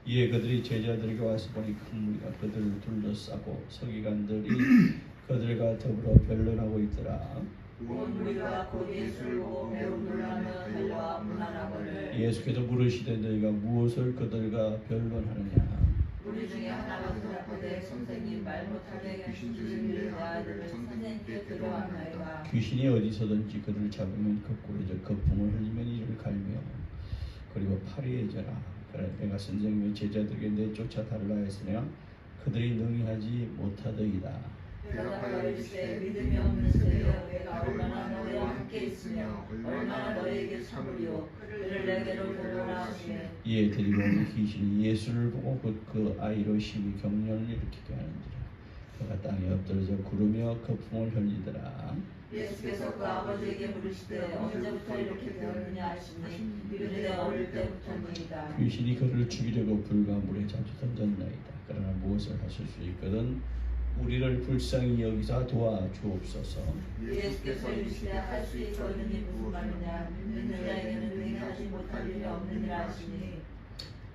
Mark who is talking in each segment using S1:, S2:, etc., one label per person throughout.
S1: 이에 그들이 제자들에게 와서 보니 큰 무리가 그들을 둘러싸고 서기관들이 그들과 더불어 변론하고 있더라.
S2: 온 무리가 곧 예수를 보고 매우 놀라며 달려와 문안하거늘
S1: 예수께서 물으시되 너희가 무엇을 그들과 변론하느냐.
S2: 우리 중에 하나가 대답하되 선생님 말 못하게 귀신 들린 내 아이들을 선생님께 데려왔나이다.
S1: 귀신이 어디서든지 그들을 잡으면 거꾸로져 거품을 흘리면 이를 갈며 그리고 파리해져라. 그러나 내가 선생님의 제자들에게 내쫓아 달라 했으나 그들이 능히하지 못하더이다.
S2: 대답하여 이르시되 믿음이 없는 세대여 내가 얼마나 너희와 함께 있으며 얼마나 너희에게 참으리요 그를 내게로 데려오라 하시매
S1: 이에 데리고 온 귀신이 예수를 보고 곧 그 아이로 심히 경련을 일으키게 하는지라. 그가 땅에 엎드러져 구르며 거품을 흘리더라.
S2: 예수께서 그 아버지에게 물으시되 언제부터 이렇게 되었느냐 하시니 이르되 어릴 때부터니이다.
S1: 귀신이 그를 죽이려고 불과 물에 자주 던졌나이다. 그러나 무엇을 하실 수 있거든 우리를 불쌍히 여기사 도와주옵소서.
S2: 예수께서 이르시되 할 수 있거든이 무슨 말이냐 믿는 자에게는 능하지 못할 일이 없느니라 하시니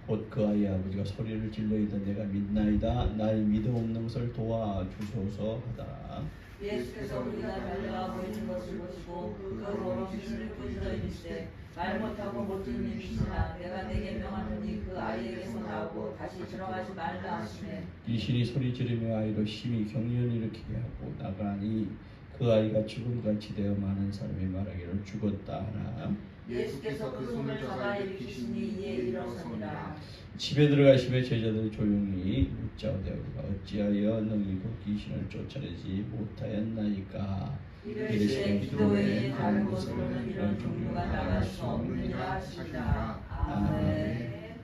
S1: 곧 그 아이의 아버지가 소리를 질러 이르되 내가 믿나이다 나의 믿음 없는 것을 도와주소서 하더라.
S2: 예수께서 우리가 달려가고 있는 것을 보시고 그 더러운 귀신을 꾸짖어 이르시되 말 못하고 못 듣는 귀신아 내가 내게 명하노니 그 아이에게서 나오고 다시 들어가지 말라 하시네.
S1: 귀신이 소리 지르며 아이로 심히 경련을 일으키게 하고 나가니 그 아이가 죽음같이 되어 많은 사람이 말하기를 죽었다 하나.
S2: 예수께서 그 손을 잡아 이 귀신이 이에 일어서니라.
S1: 집에 들어가시며 제자들이 조용히 묻자오되 우리가 어찌하여 능히 그 귀신을 쫓아내지 못하였나이까.
S2: 이르시되 기도 외에 다른 곳으로는 이런 종류가 나갈 수 없느니라 하시니라. 아멘.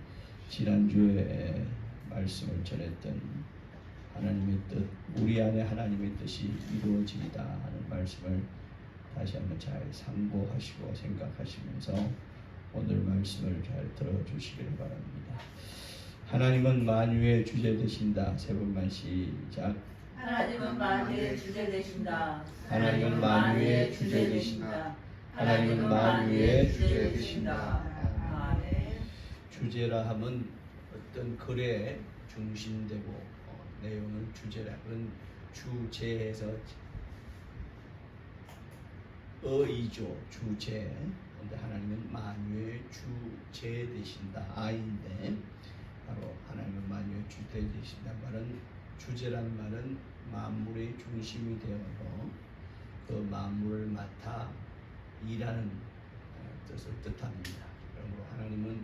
S1: 지난주에 말씀을 전했던 하나님의 뜻, 우리 안에 하나님의 뜻이 이루어지리다 하는 말씀을 다시 한번 잘 상고하시고 생각하시면서 오늘 말씀을 잘 들어주시기를 바랍니다. 하나님은 만유의 주제 되신다. 세 번만 시작.
S2: 하나님은 만유의 주제 되신다.
S1: 하나님은 만유의 주제 되신다. 하나님은 만유의 주제 되신다.
S2: 아멘.
S1: 주제라 하면 어떤 글의 중심되고 내용을 주제라 그런 주제에서 어이죠. 주제. 근데 하나님은 만유의 주제 되신다. 아인데 바로 하나님은 만유의 주제 되신다 말은 주제란 말은 만물의 중심이 되어서 그 만물을 맡아 일하는 뜻을 뜻합니다. 그러므로 하나님은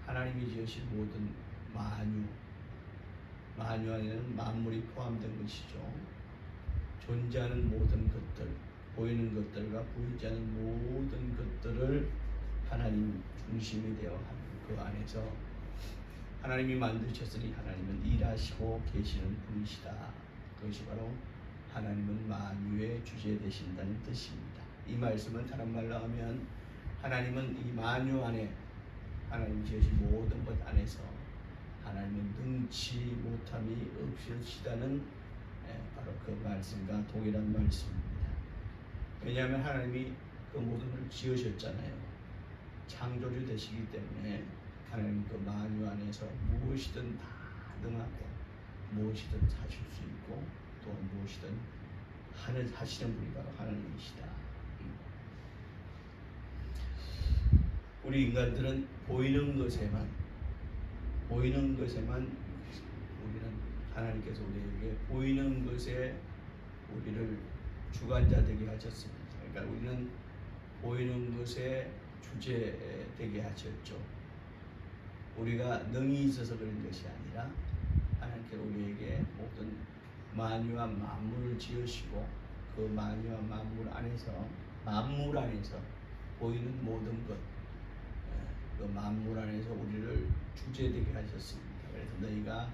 S1: 하나님이 지으신 모든 만유 안에는 만물이 포함된 것이죠. 존재하는 모든 것들, 보이는 것들과 보이지 않는 모든 것들을 하나님 중심이 되어 하는 그 안에서 하나님이 만드셨으니 하나님은 일하시고 계시는 분이시다. 그것이 바로 하나님은 만유의 주제 되신다는 뜻입니다. 이 말씀은 다른 말로 하면 하나님은 이 만유 안에 하나님 지으신 모든 것 안에서 하나님은 능치 못함이 없으시다는 바로 그 말씀과 동일한 말씀입니다. 왜냐하면 하나님이 그 모든 걸 지으셨잖아요. 창조주 되시기 때문에 하나님 그 만유 안에서 무엇이든 다 능하고 무엇이든 하실 수 있고 또 무엇이든 하시는 분이 바로 하나님이시다. 우리 인간들은 보이는 것에만 우리는 하나님께서 우리에게 보이는 것에 우리를 주관자 되게 하셨습니다. 그러니까 우리는 보이는 것에 주제 되게 하셨죠. 우리가 능이 있어서 그런 것이 아니라 하나님께서 우리에게 모든 만유와 만물을 지으시고 그 만유와 만물 안에서 보이는 모든 것, 그 만물 안에서 우리를 주제되게 하셨습니다. 그래서 너희가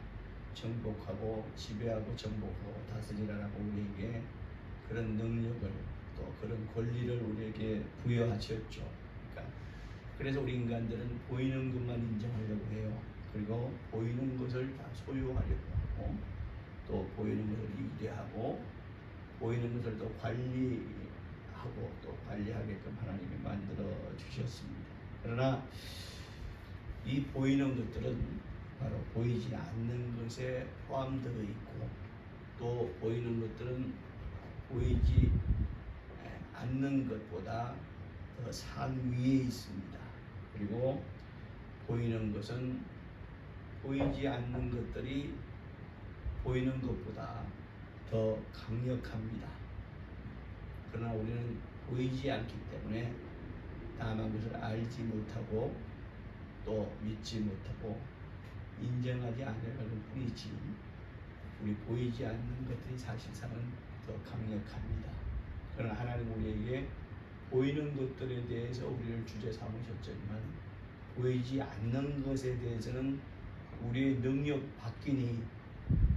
S1: 정복하고 지배하고 정복하고 다스리라고 우리에게 그런 능력을 또 그런 권리를 우리에게 부여하셨죠. 그래서 우리 인간들은 보이는 것만 인정하려고 해요. 그리고 보이는 것을 다 소유하려고 하고 또 보이는 것을 이해하고 보이는 것을 또 관리하고 또 관리하게끔 하나님이 만들어 주셨습니다. 그러나 이 보이는 것들은 바로 보이지 않는 것에 포함되어 있고, 또 보이는 것들은 보이지 않는 것보다 더 상위에 있습니다. 그리고 보이는 것은 보이지 않는 것들이 보이는 것보다 더 강력합니다. 그러나 우리는 보이지 않기 때문에 다만 그것을 알지 못하고 또 믿지 못하고 인정하지 않으려는 뿐이지, 우리 보이지 않는 것들이 사실상은 더 강력합니다. 그러나 하나님 우리에게 보이는 것들에 대해서 우리를 주제 삼으셨지만 보이지 않는 것에 대해서는 우리의 능력 밖이니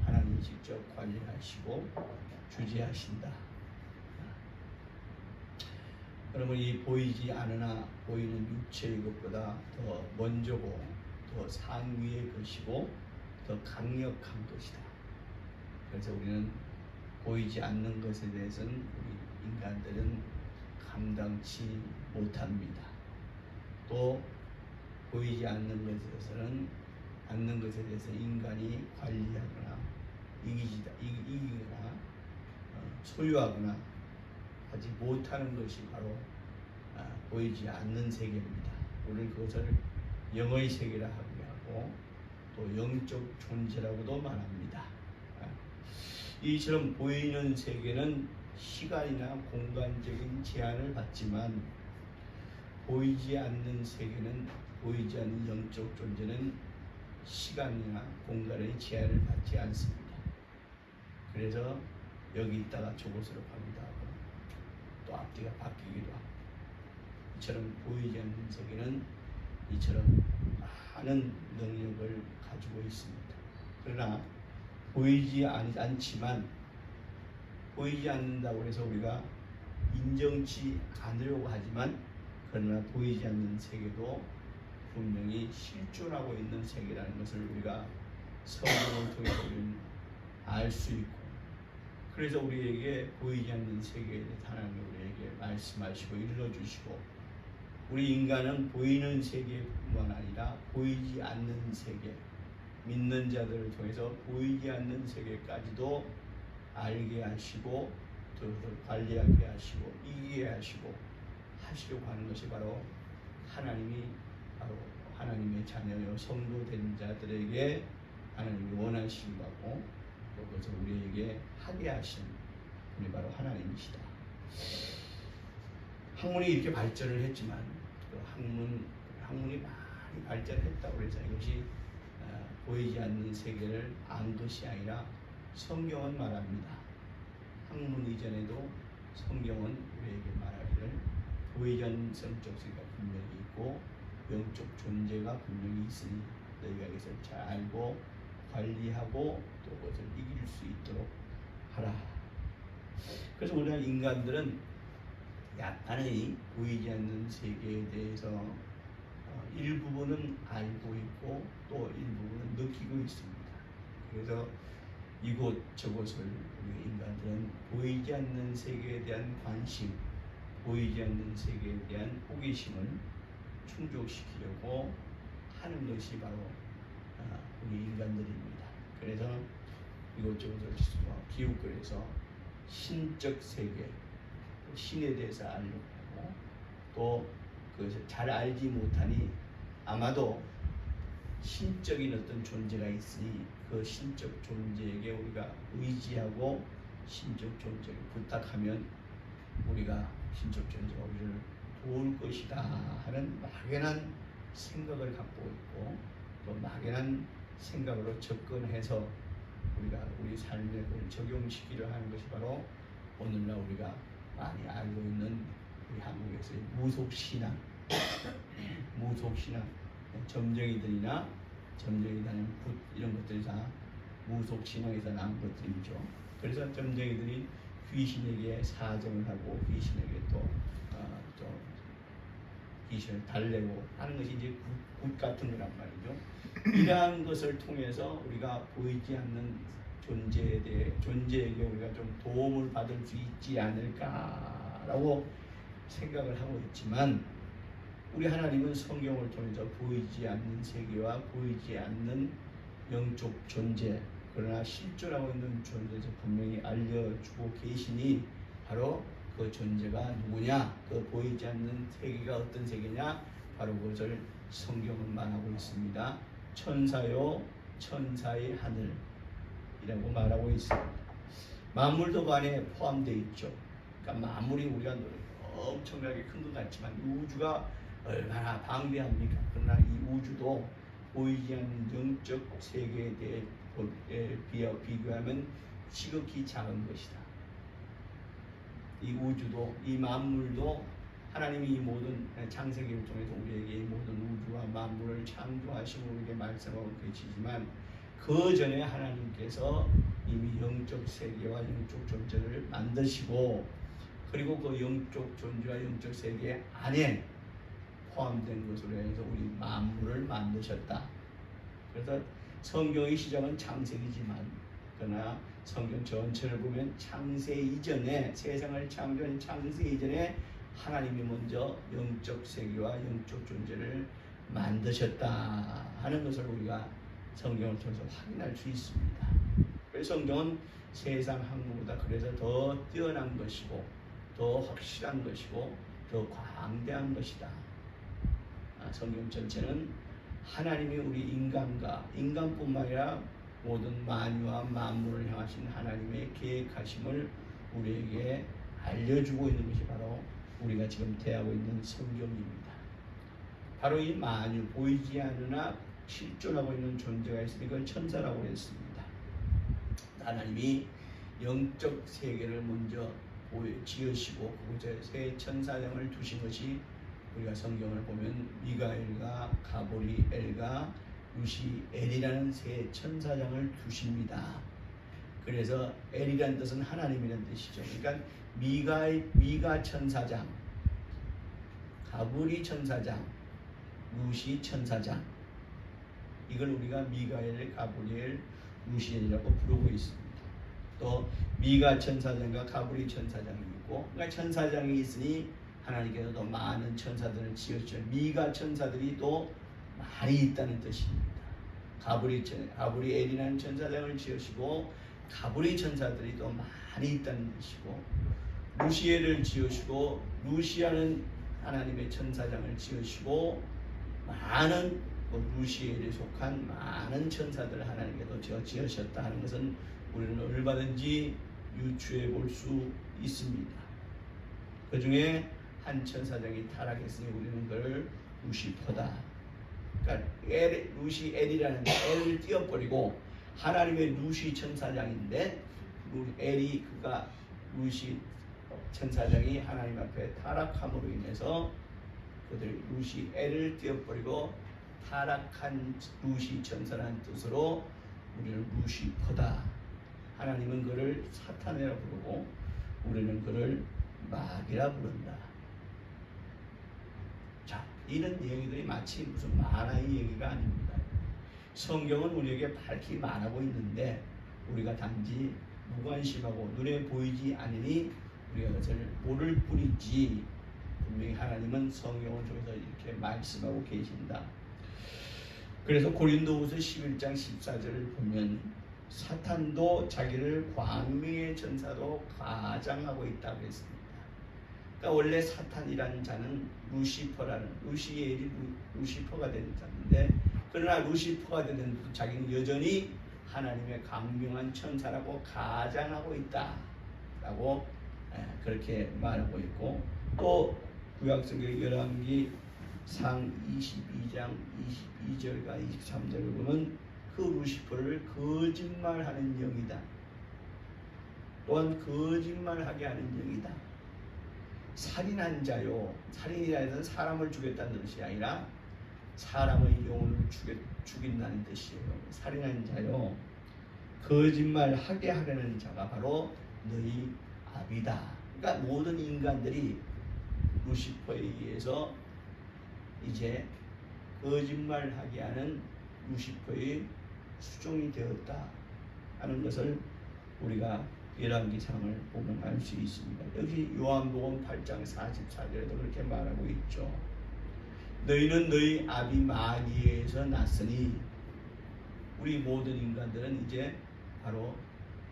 S1: 하나님이 직접 관리하시고 주재하신다. 그러면 이 보이지 않으나 보이는 육체의 것보다 더 먼저고 더 상위의 것이고 더 강력한 것이다. 그래서 우리는 보이지 않는 것에 대해서는 우리 인간들은 감당치 못합니다. 또 보이지 않는 것에 대해서 인간이 관리하거나 이기거나 소유하거나 하지 못하는 것이 바로 보이지 않는 세계입니다. 우리는 그것을 영의 세계라 하기도 하고 또 영적 존재라고도 말합니다. 이처럼 보이는 세계는 시간이나 공간적인 제한을 받지만 보이지 않는 세계는, 보이지 않는 영적 존재는 시간이나 공간의 제한을 받지 않습니다. 그래서 여기 있다가 저곳으로 가기도 하고 또 앞뒤가 바뀌기도 하고, 이처럼 보이지 않는 세계는 이처럼 많은 능력을 가지고 있습니다. 그러나 보이지 않지만, 보이지 않는다고 해서 우리가 인정치 않으려고 하지만, 그러나 보이지 않는 세계도 분명히 실존하고 있는 세계라는 것을 우리가 성경을 통해서 알 수 있고, 그래서 우리에게 보이지 않는 세계에 대해 하나님이 우리에게 말씀하시고 일러주시고, 우리 인간은 보이는 세계뿐만 아니라 보이지 않는 세계, 믿는 자들을 통해서 보이지 않는 세계까지도 알게 하시고 또 관리하게 하시고 이기게 하시고 하시려고 하는 것이 바로 하나님의 자녀요 성도된 자들에게 하나님이 원하시는 바고, 또 그것을 우리에게 하게 하신 분이 바로 하나님이시다. 학문이 이렇게 발전을 했지만 그 학문이 많이 발전했다고 해서 이것이 보이지 않는 세계를 안 것이 아니라 성경은 말합니다. 학문 이전에도 성경은 우리에게 말하기를 보이지 않는 성적 세계가 분명히 있고 영적 존재가 분명히 있으니 너희가 이것을 잘 알고 관리하고 또 그것을 이길 수 있도록 하라. 그래서 우리가 인간들은 약간의 보이지 않는 세계에 대해서 일부분은 알고 있고 또 일부분은 느끼고 있습니다. 그래서 이곳 저곳을 우리 인간들은 보이지 않는 세계에 대한 관심, 보이지 않는 세계에 대한 호기심을 충족시키려고 하는 것이 바로 우리 인간들입니다. 그래서 이곳저곳을 기웃거려서 신적 세계, 신에 대해서 알려고 하고 또 그것을 잘 알지 못하니 아마도 신적인 어떤 존재가 있으니 그 신적 존재에게 우리가 의지하고 신적 존재를 부탁하면 우리가 신적 존재가 우리를 도울 것이다 하는 막연한 생각을 갖고 있고 또 막연한 생각으로 접근해서 우리가 우리 삶에 그걸 적용시키려 하는 것이 바로 오늘날 우리가 많이 알고 있는 우리 한국에서의 무속신앙, 점쟁이들이나 점쟁이 다니는 굿 이런 것들이 다 무속신앙에서 나온 것들이죠. 그래서 점쟁이들이 귀신에게 사정을 하고 귀신에게 또 귀신을 달래고 하는 것이 이제 굿 같은 거란 말이죠. 이러한 것을 통해서 우리가 보이지 않는 존재에게 우리가 좀 도움을 받을 수 있지 않을까라고 생각을 하고 있지만, 우리 하나님은 성경을 통해서 보이지 않는 세계와 보이지 않는 영적 존재, 그러나 실존하고 있는 존재에서 분명히 알려주고 계시니 바로 그 존재가 누구냐? 그 보이지 않는 세계가 어떤 세계냐? 바로 그것을 성경은 말하고 있습니다. 천사요 천사의 하늘이라고 말하고 있습니다. 만물도 그 안에 포함되어 있죠. 그러니까 만물이 우리가 엄청나게 큰 것 같지만 우주가 얼마나 방대합니까? 그러나 이 우주도 보이지 않는 영적 세계에 대해 비교하면 지극히 작은 것이다. 이 우주도, 이 만물도 하나님이 이 모든 창세기를 통해서 우리에게 이 모든 우주와 만물을 창조하시고 우리에게 말씀하고 계시지만 그 전에 하나님께서 이미 영적 세계와 영적 존재를 만드시고 그리고 그 영적 존재와 영적 세계 안에 포함된 것으로 해서 우리 만물을 만드셨다. 그래서 성경의 시작은 창세기지만 그러나 성경 전체를 보면 창세 이전에 세상을 창조한 창세 이전에 하나님이 먼저 영적 세계와 영적 존재를 만드셨다 하는 것을 우리가 성경을 통해서 확인할 수 있습니다. 그래서 성경은 세상 학문보다 그래서 더 뛰어난 것이고 더 확실한 것이고 더 광대한 것이다. 성경 전체는 하나님이 우리 인간뿐만 아니라 모든 만유와 만물을 향하신 하나님의 계획하심을 우리에게 알려주고 있는 것이 바로 우리가 지금 대하고 있는 성경입니다. 바로 이 만유, 보이지 않으나 실존하고 있는 존재가 있으니 그걸 천사라고 했습니다. 하나님이 영적 세계를 먼저 지으시고 그곳에 새 천사장을 두신 것이 우리가 성경을 보면 미가엘과 가브리엘과 루시엘이라는 새 천사장을 두십니다. 그래서 엘이라는 뜻은 하나님이라는 뜻이죠. 그러니까 미가 천사장, 가브리 천사장, 루시 천사장, 이걸 우리가 미가엘, 가브리엘, 루시엘이라고 부르고 있습니다. 또 미가 천사장과 가브리 천사장이 있고, 그러니까 천사장이 있으니 하나님께서 또 많은 천사들을 지으셨죠. 미가 천사들이 또 많이 있다는 뜻입니다. 가브리엘이라는 천사장을 지으시고 가브리 천사들이 또 많이 있다는 뜻이고, 루시엘을 지으시고 루시아는 하나님의 천사장을 지으시고 많은 루시엘에 속한 많은 천사들을 하나님께서 지으셨다 하는 것은 우리는 얼마든지 유추해 볼 수 있습니다. 그 중에 한 천사장이 타락했으니 우리는 그걸 루시퍼다. 그러니까 루시엘이라는 엘을 띄어버리고 하나님의 루시 천사장인데 엘이 그가 루시 천사장이 하나님 앞에 타락함으로 인해서 그들 루시엘을 띄어버리고 타락한 루시 천사라는 뜻으로 우리는 루시퍼다. 하나님은 그를 사탄이라 부르고 우리는 그를 마귀라 부른다. 자, 이런 얘기들이 마치 무슨 만화의 얘기가 아닙니다. 성경은 우리에게 밝히 말하고 있는데 우리가 단지 무관심하고 눈에 보이지 않으니 우리가 그것을 모를 뿐이지 분명히 하나님은 성경을 통해서 이렇게 말씀하고 계신다. 그래서 고린도후서 11장 14절을 보면 사탄도 자기를 광명의 천사로 가장하고 있다고 했습니다. 그러니까 원래 사탄이라는 자는 루시퍼라는 루시엘이 루시퍼가 된 자인데 그러나 루시퍼가 되는 자기는 여전히 하나님의 광명한 천사라고 가장하고 있다라고 그렇게 말하고 있고, 또 구약성경 열왕기 상 22장 22절과 23절을 보면 그 루시퍼를 거짓말하는 영이다. 또한 거짓말하게 하는 영이다. 살인한 자요. 살인이라 해서 사람을 죽였다는 뜻이 아니라 사람의 영혼을 죽인다는 뜻이에요. 살인한 자요. 거짓말하게 하려는 자가 바로 너희 아비다. 그러니까 모든 인간들이 루시퍼에 의해서 이제 거짓말하게 하는 루시퍼의 수종이 되었다 하는 것을 우리가 열왕기상을 보면 알 수 있습니다. 여기 요한복음 8장 44절에도 그렇게 말하고 있죠. 너희는 너희 아비 마귀에서 났으니 우리 모든 인간들은 이제 바로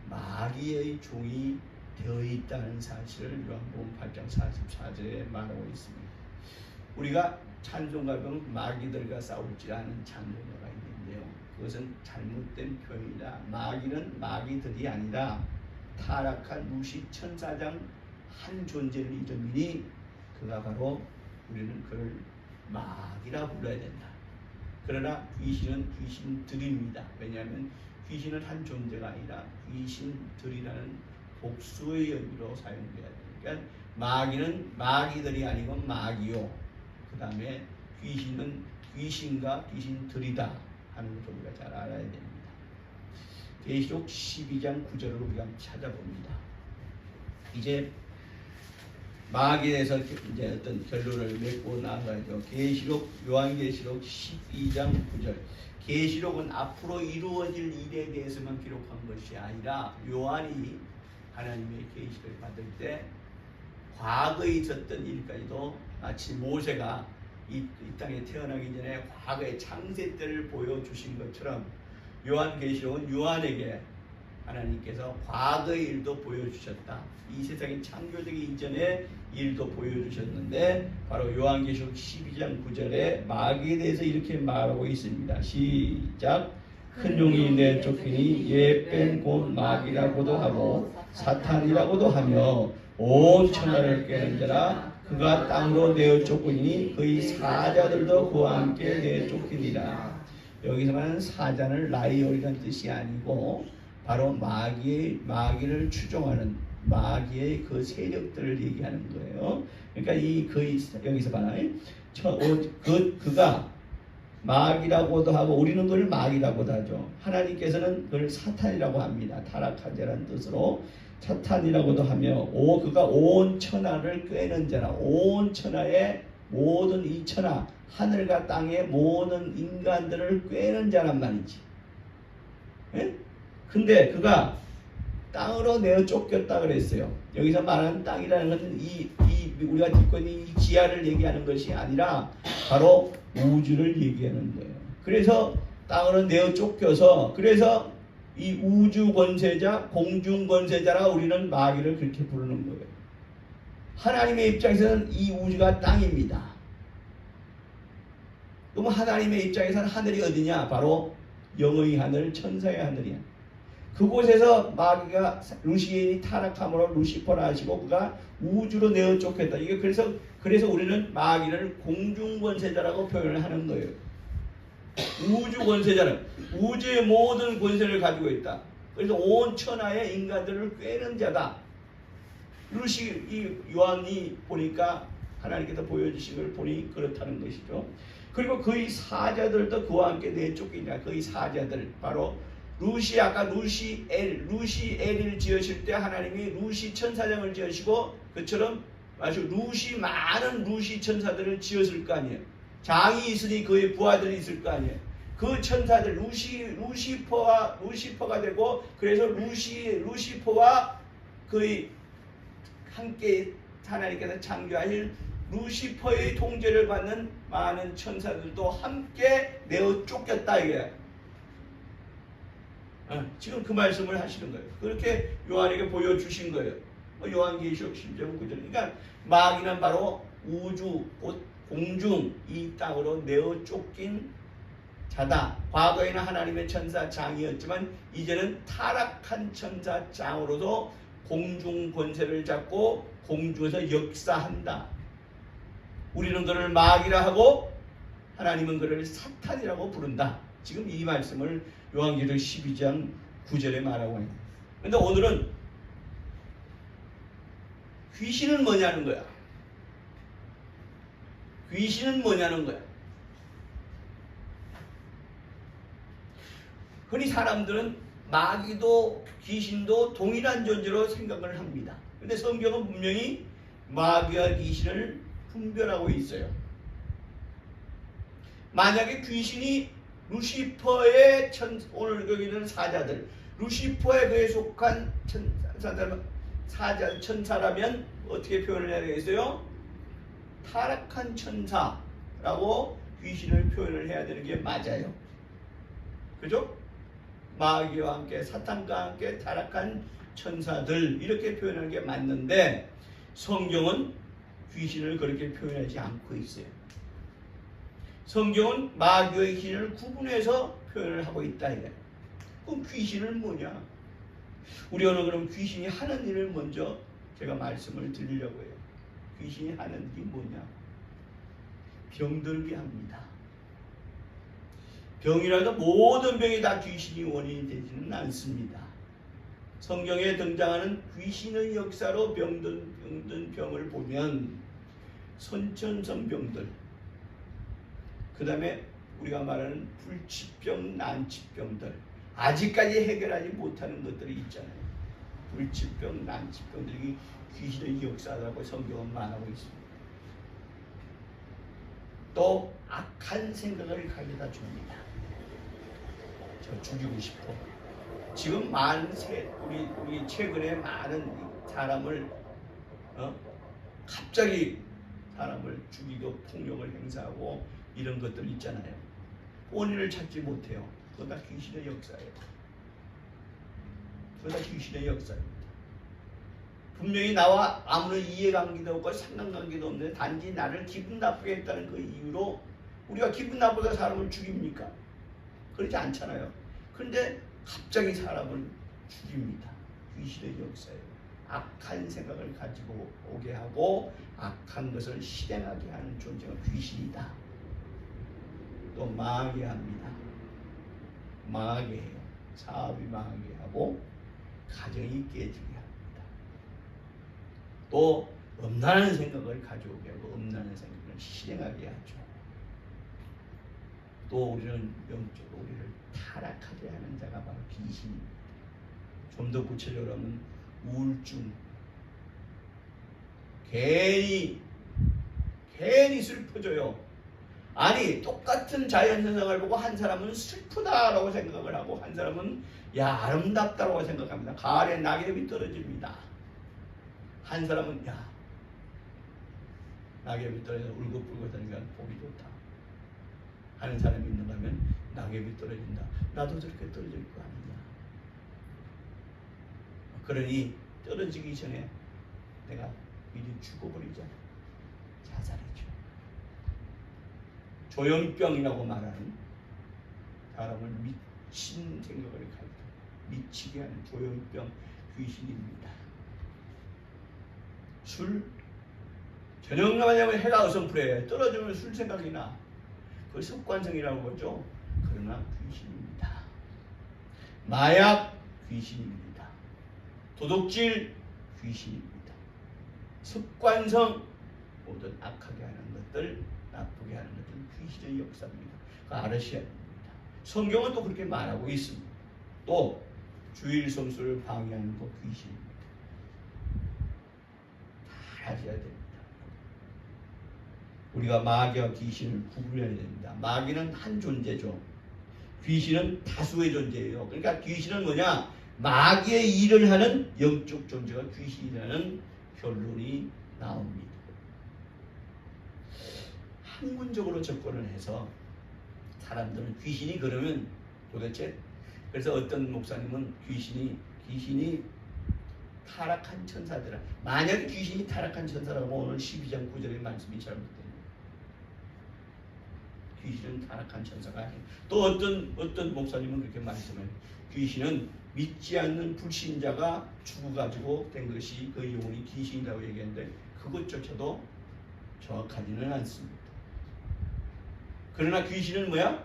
S1: 마귀의 종이 되어 있다는 사실을 요한복음 8장 44절에 말하고 있습니다. 우리가 찬송가 보면 마귀들과 싸울지라는 찬송가가 있는데요. 그것은 잘못된 표현이다. 마귀는 마귀들이 아니라 타락한 루시 천사장 한 존재를 이름이니 그가 바로 우리는 그를 마귀라 불러야 된다. 그러나 귀신은 귀신들입니다. 왜냐하면 귀신은 한 존재가 아니라 귀신들이라는 복수의 의미로 사용돼야 돼요. 그러니까 마귀는 마귀들이 아니고 마귀요. 그 다음에 귀신은 귀신과 귀신들이다 하는 것을 우리가 잘 알아야 됩니다. 계시록 12장 9절을 우리가 찾아봅니다. 이제 마귀에 대해서 이제 어떤 결론을 맺고 나가죠. 계시록 요한계시록 12장 9절. 계시록은 앞으로 이루어질 일에 대해서만 기록한 것이 아니라 요한이 하나님의 계시를 받을 때 과거에 있었던 일까지도 마치 모세가 이 땅에 태어나기 전에 과거의 창세 때를 보여주신 것처럼 요한계시록은 요한에게 하나님께서 과거의 일도 보여주셨다. 이 세상의 창조되기 이전의 일도 보여주셨는데 바로 요한계시록 12장 9절에 마귀에 대해서 이렇게 말하고 있습니다. 시작. 큰 용이 내쫓기니 얘 뺀 곧 마귀라고도 하고 사탄이라고도 하며 온 천하를 꿰는 자라. 그가 땅으로 내어쫓기니 그의 사자들도 그와 함께 내쫓기니라. 여기서 말하는 사자는 라이온이라는 뜻이 아니고 바로 마귀를 추종하는 마귀의 그 세력들을 얘기하는 거예요. 그러니까 여기서 말하는 그가 마귀라고도 하고 우리는 그걸 마귀라고도 하죠. 하나님께서는 그걸 사탄이라고 합니다. 타락한 자라는 뜻으로 사탄이라고도 하며 그가 온 천하를 꿰는 자라. 온 천하의 모든 이 천하 하늘과 땅의 모든 인간들을 꿰는 자란 말이지. 예? 근데 그가 땅으로 내어 쫓겼다 그랬어요. 여기서 말하는 땅이라는 것은 우리가 듣고 있는 이 지하를 얘기하는 것이 아니라 바로 우주를 얘기하는 거예요. 그래서 땅으로 내어 쫓겨서 그래서 이 우주 권세자, 공중 권세자라 우리는 마귀를 그렇게 부르는 거예요. 하나님의 입장에서는 이 우주가 땅입니다. 그럼 하나님의 입장에서는 하늘이 어디냐? 바로 영의 하늘, 천사의 하늘이야. 그곳에서 마귀가 루시엘이 타락함으로 루시퍼라 하시고 그가 우주로 내어 쫓겼다. 이게 그래서 우리는 마귀를 공중 권세자라고 표현을 하는 거예요. 우주 권세자는 우주의 모든 권세를 가지고 있다. 그래서 온 천하의 인간들을 꿰는 자다. 이 요한이 보니까 하나님께서 보여주신 걸 보니 그렇다는 것이죠. 그리고 그의 사자들도 그와 함께 내쫓기니라. 그의 사자들 바로 아까 루시엘을 지으실 때 하나님이 루시 천사장을 지으시고 그처럼 아주 많은 루시 천사들을 지었을 거 아니에요. 장이 있으니 그의 부하들이 있을 거 아니에요. 그 천사들 루시퍼가 되고 그래서 루시퍼와 그의 함께 하나님께서 창조하신 루시퍼의 통제를 받는 많은 천사들도 함께 내어 쫓겼다 이게. 지금 그 말씀을 하시는 거예요. 그렇게 요한에게 보여주신 거예요. 요한계시록 10장 9절. 그러니까 마귀는 바로 우주, 곧 공중, 이 땅으로 내어 쫓긴 자다. 과거에는 하나님의 천사장이었지만 이제는 타락한 천사장으로도 공중 권세를 잡고 공중에서 역사한다. 우리는 그를 마귀라 하고 하나님은 그를 사탄이라고 부른다. 지금 이 말씀을 요한계시록 12장 9절에 말하고 있는. 그런데 오늘은 귀신은 뭐냐는 거야. 귀신은 뭐냐는 거야. 흔히 사람들은 마귀도 귀신도 동일한 존재로 생각을 합니다. 그런데 성경은 분명히 마귀와 귀신을 분별하고 있어요. 만약에 귀신이 루시퍼의 오늘 여기는 사자들, 루시퍼에 그에 속한 천사라면 어떻게 표현을 해야 되겠어요? 타락한 천사라고 귀신을 표현을 해야 되는 게 맞아요. 그죠? 마귀와 함께 사탄과 함께 타락한 천사들 이렇게 표현하는 게 맞는데 성경은 귀신을 그렇게 표현하지 않고 있어요. 성경은 마귀와 귀신을 구분해서 표현을 하고 있다 이래. 그럼 귀신은 뭐냐? 우리 오늘 그럼 귀신이 하는 일을 먼저 제가 말씀을 드리려고 해요. 귀신이 하는 일이 뭐냐? 병들게 합니다. 병이라도 모든 병이 다 귀신이 원인이 되지는 않습니다. 성경에 등장하는 귀신의 역사로 병든 병을 보면 선천성병들, 그 다음에 우리가 말하는 불치병, 난치병들, 아직까지 해결하지 못하는 것들이 있잖아요. 불치병, 난치병들이 귀신의 역사라고 성경은 말하고 있습니다. 또 악한 생각을 가져다 줍니다. 저 죽이고 싶어. 지금 많은 우리 최근에 많은 사람을 갑자기 사람을 죽이고 폭력을 행사하고 이런 것들 있잖아요. 원인을 찾지 못해요. 그건 다 귀신의 역사예요. 그건 다 귀신의 역사입니다. 분명히 나와 아무런 이해관계도 없고 상관관계도 없는데 단지 나를 기분 나쁘게 했다는 그 이유로 우리가 기분 나쁘다 사람을 죽입니까? 그러지 않잖아요. 그런데 갑자기 사람을 죽입니다. 귀신의 역사예요. 악한 생각을 가지고 오게 하고 악한 것을 실행하게 하는 존재가 귀신이다. 또 망하게 합니다. 망하게 해요. 사업이 망하게 하고 가정이 깨지게 합니다. 또 음란한 생각을 가져오게 하고 음란한 생각을 실행하게 하죠. 또 우리는 영적으로 우리를 타락하게 하는 자가 바로 귀신입니다. 좀 더 구체적으로 하면 우울증, 괜히 슬퍼져요. 아니 똑같은 자연현상을 보고 한 사람은 슬프다라고 생각을 하고 한 사람은 야 아름답다라고 생각합니다. 가을에 낙엽이 떨어집니다. 한 사람은 야 낙엽이 떨어져서 울긋불긋하니까 보기 좋다 하는 사람이 있는가 하면 낙엽이 떨어진다. 나도 저렇게 떨어질 거 아니냐. 그러니 떨어지기 전에 내가 미리 죽어버리자. 자살했죠. 조현병이라고 말하는 사람을 미친 생각을 가지고 미치게 하는 조현병 귀신입니다. 술 저녁만 하면 해가 어성풀에 떨어지면 술 생각이 나. 그걸 습관성이라고 하죠. 그러나 귀신입니다. 마약 귀신입니다. 도둑질 귀신입니다. 습관성 모든 악하게 하는 것들 나쁘게 하는 것들 귀신의 역사입니다. 그거 알으셔야 됩니다. 성경은 또 그렇게 말하고 있습니다. 또 주일 성수를 방해하는 것 귀신입니다. 다 아셔야 됩니다. 우리가 마귀와 귀신을 구분해야 됩니다. 마귀는 한 존재죠. 귀신은 다수의 존재예요. 그러니까 귀신은 뭐냐? 마귀의 일을 하는 영적 존재가 귀신이라는 결론이 나옵니다. 학문적으로 접근을 해서 사람들은 귀신이 그러면 도대체 그래서 어떤 목사님은 귀신이 타락한 천사들아. 만약에 귀신이 타락한 천사라고 오늘 12장 9절의 말씀이 잘못됩니다. 귀신은 타락한 천사가 아니에요. 또 어떤 목사님은 그렇게 말씀해요. 귀신은 믿지 않는 불신자가 죽어가지고 된 것이 그 영혼이 귀신이라고 얘기하는데 그것조차도 정확하지는 않습니다. 그러나 귀신은 뭐야?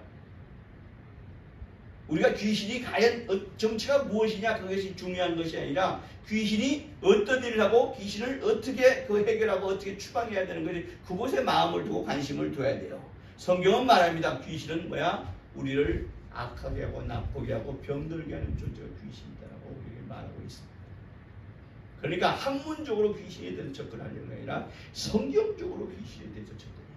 S1: 우리가 귀신이 과연 정체가 무엇이냐 그것이 중요한 것이 아니라 귀신이 어떤 일을 하고 귀신을 어떻게 해결하고 어떻게 추방해야 되는 것이 그곳에 마음을 두고 관심을 둬야 돼요. 성경은 말합니다. 귀신은 뭐야? 우리를 악하게 하고 나쁘게 하고 병들게 하는 존재가 귀신이다라고 우리에게 말하고 있습니다. 그러니까 학문적으로 귀신에 대해서 접근하려는 게 아니라 성경적으로 귀신에 대해서 접근해야 돼요.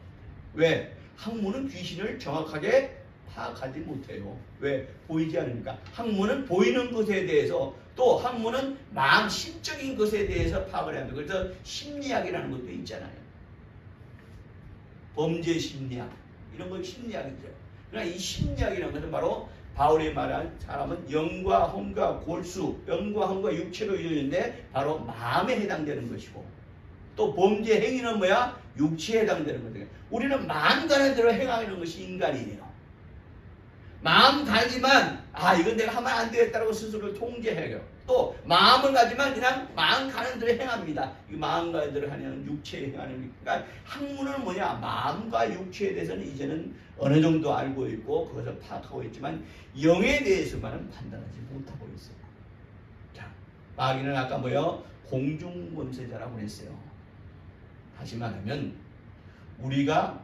S1: 왜? 학문은 귀신을 정확하게 파악하지 못해요. 왜? 보이지 않으니까. 학문은 보이는 것에 대해서 또 학문은 마음 심적인 것에 대해서 파악을 해야 돼요. 그래서 심리학이라는 것도 있잖아요. 범죄 심리학 이런 건 심리학이죠. 그러니까 이 심리학이라는 것은 바로 바울이 말한 사람은 영과 혼과 골수, 영과 혼과 육체로 이루어지는데 바로 마음에 해당되는 것이고, 또 범죄 행위는 뭐야? 육체에 해당되는 거죠. 우리는 마음 가는 대로 행하는 것이 인간이에요. 마음 가지만 이건 내가 하면 안 되겠다고 스스로를 통제해요. 또 마음을 가지만 그냥 마음 가는 대로 행합니다. 이 마음 가는 대로 하는 육체에 행하는, 그러니까 학문은 뭐냐? 마음과 육체에 대해서는 이제는 어느 정도 알고 있고 그것을 파악하고 있지만 영에 대해서만은 판단하지 못하고 있어요. 자, 마귀는 아까 뭐요? 공중권세자라고 했어요. 다시 말하면 우리가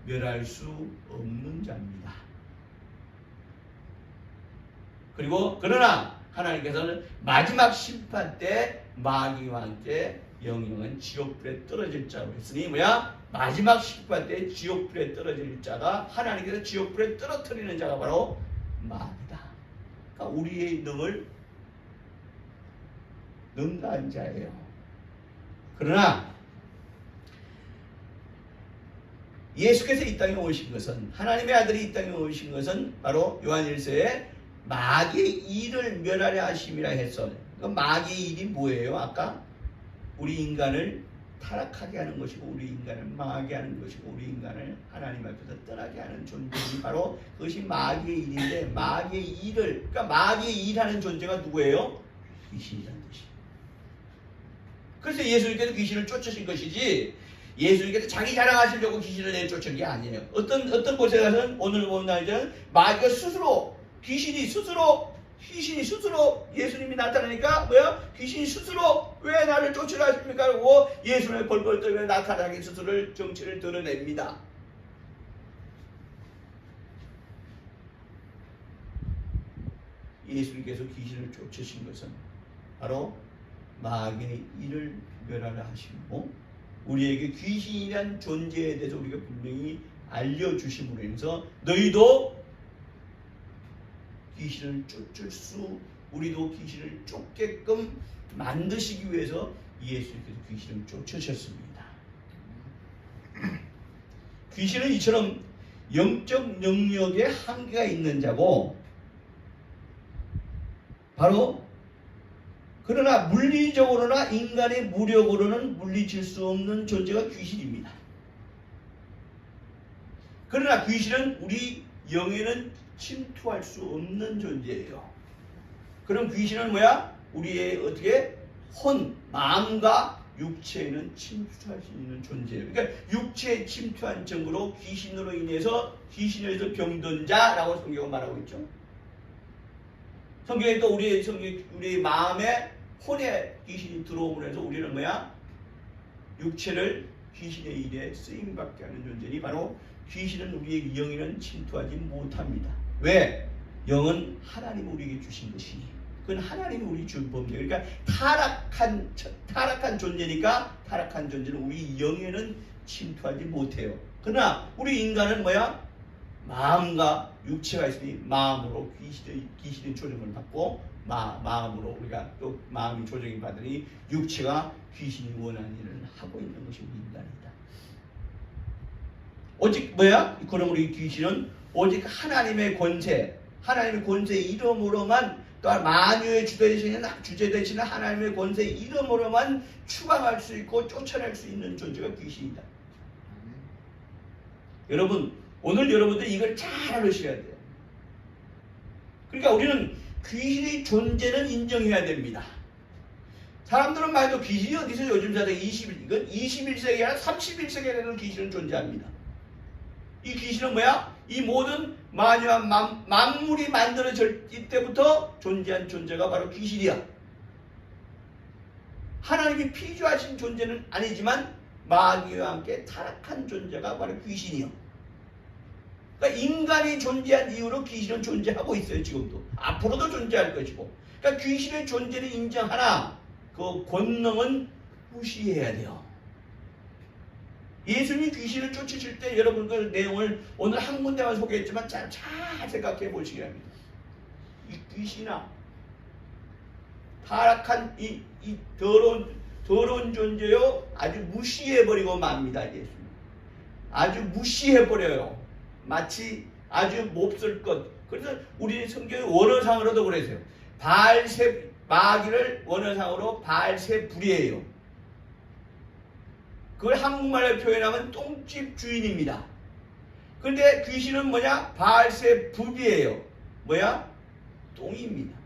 S1: 멸할 수 없는 자입니다. 그리고 그러나 하나님께서는 마지막 심판 때 마귀와 함께 영영은 지옥불에 떨어질 자로 했으니 뭐야? 마지막 심판 때 지옥불에 떨어질 자가, 하나님께서 지옥불에 떨어뜨리는 자가 바로 마귀다. 그러니까 우리의 능을 능가한 자예요. 그러나 예수께서 이 땅에 오신 것은, 하나님의 아들이 이 땅에 오신 것은 바로 요한일서에 마귀의 일을 멸하려 하심이라 했어. 마귀의 일이 뭐예요? 아까 우리 인간을 타락하게 하는 것이고, 우리 인간을 망하게 하는 것이고, 우리 인간을 하나님 앞에서 떠나게 하는 존재이 바로 그것이 마귀의 일인데, 마귀의 일을, 그러니까 마귀의 일하는 존재가 누구예요? 귀신이라는 뜻이에요. 그래서 예수님께서 귀신을 쫓으신 것이지, 예수님께서 자기 자랑하시려고 귀신을 내쫓은 게 아니에요. 어떤 곳에 가서는 오늘 보는 날에는 마귀가 스스로, 귀신이 스스로 예수님이 나타나니까 뭐야? 귀신이 스스로 왜 나를 쫓으라 하십니까? 하고 예수님의 벌벌 떨며 나타나게 스스로 정체를 드러냅니다. 예수님께서 귀신을 쫓으신 것은 바로 마귀의 일을 멸하라 하시고, 우리에게 귀신이란 존재에 대해서 우리가 분명히 알려주심으로 인해서 너희도 귀신을 쫓을 수, 우리도 귀신을 쫓게끔 만드시기 위해서 예수님께서 귀신을 쫓으셨습니다. 귀신은 이처럼 영적 능력에 한계가 있는 자고, 바로 그러나 물리적으로나 인간의 무력으로는 물리칠 수 없는 존재가 귀신입니다. 그러나 귀신은 우리 영에는 침투할 수 없는 존재예요. 그럼 귀신은 뭐야? 우리의 어떻게 마음과 육체에는 침투할 수 있는 존재예요. 그러니까 육체에 침투한 증거로 귀신으로 인해서 귀신에서 병든 자라고 성경은 말하고 있죠. 성경에 또 우리 마음에 혼에 귀신이 들어옴으로 해서 우리는 뭐야? 육체를 귀신의 일에 쓰임받게 하는 존재니 바로 귀신은 우리의 영에는 침투하지 못합니다. 왜? 영은 하나님이 우리에게 주신 것이니, 그건 하나님이 우리 준 법이에요. 그러니까 타락한 존재니까 타락한 존재는 우리 영에는 침투하지 못해요. 그러나 우리 인간은 뭐야? 마음과 육체가 있으니 마음으로 귀신의 조정을 받고, 마음으로 우리가 또 마음이 조정이 받으니 육체가 귀신이 원하는 일을 하고 있는 것이 우리 인간이다. 오직 뭐야? 그럼 우리 귀신은 오직 하나님의 권세 이름으로만, 또한 만유의 주제 되시는 하나님의 권세 이름으로만 추방할 수 있고 쫓아낼 수 있는 존재가 귀신이다. 여러분, 오늘 여러분들이 이걸 잘 알으셔야 돼요. 그러니까 우리는 귀신의 존재는 인정해야 됩니다. 사람들은 말도 귀신이 어디서 요즘 세대 21세기가 아니라 31세기에는 귀신은 존재합니다. 이 귀신은 뭐야? 이 모든 만물이 만들어질 때부터 존재한 존재가 바로 귀신이야. 하나님이 피조하신 존재는 아니지만 마귀와 함께 타락한 존재가 바로 귀신이요. 그러니까 인간이 존재한 이후로 귀신은 존재하고 있어요. 지금도 앞으로도 존재할 것이고, 그러니까 귀신의 존재를 인정하나 그 권능은 무시해야 돼요. 예수님이 귀신을 쫓으실 때 여러분 그 내용을 오늘 한 군데만 소개했지만 잘 생각해 보시기 합니다. 이 귀신아, 타락한 이 더러운 존재요, 아주 무시해버리고 맙니다. 예수님 아주 무시해버려요. 마치 아주 몹쓸 것, 그래서 우리 성경의 원어상으로도 그랬어요. 바알세 마귀를 원어상으로 바알세불이에요. 그걸 한국말로 표현하면 똥집 주인입니다. 그런데 귀신은 뭐냐? 바알세불이에요. 뭐야? 똥입니다.